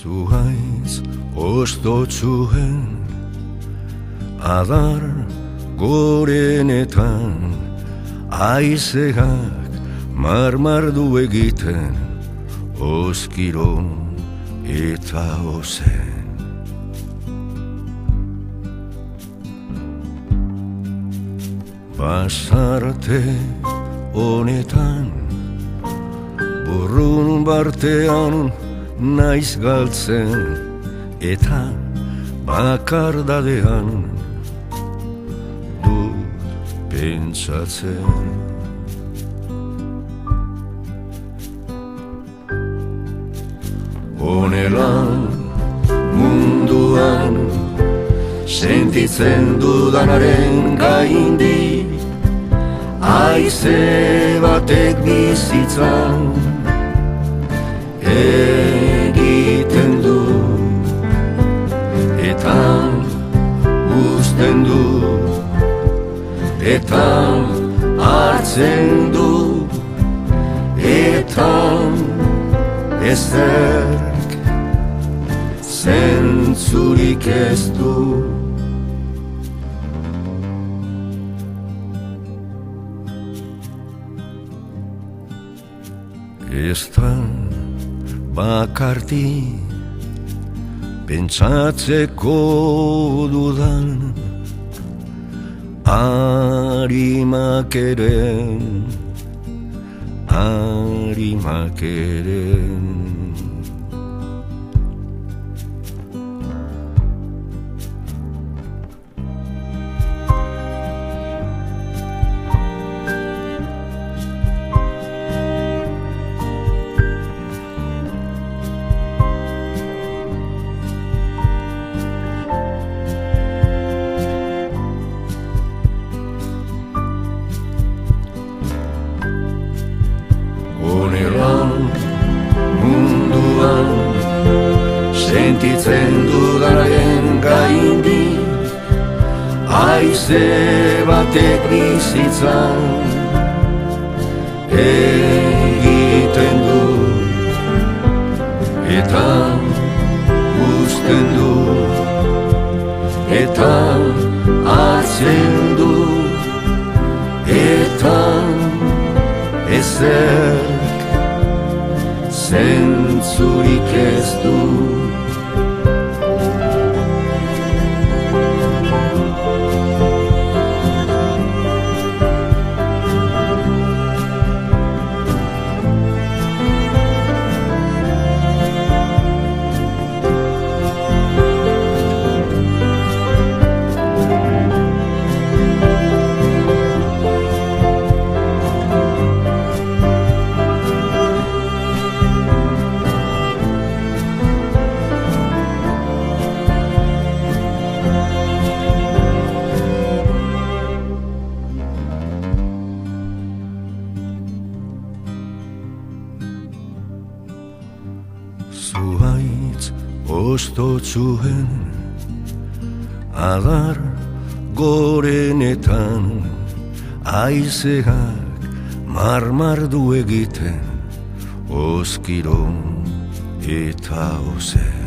Zuhaitz ostotsuen adar gorenetan aizeak marmardu egiten oskiro eta ozen. Pasarte honetan burrun bartean naiz galtzen eta bakardadean dut pentsatzen. Honela munduan sentitzen dudanaren gaindi haize batek bizitzan egiten du eta uzten du eta hartzen du eta ezerk zentzurik ez du. Ez da bakarti pentsatzeko dudan arimak eren munduan sentitzen dudanaren gaindi haize batek bizitzan egiten du eta uzten du eta hartzen du eta ezerk zentzurik ez du. Zuhaitz ostotsuen adar gorenetan aizeak marmardu egiten oskiro eta ozen.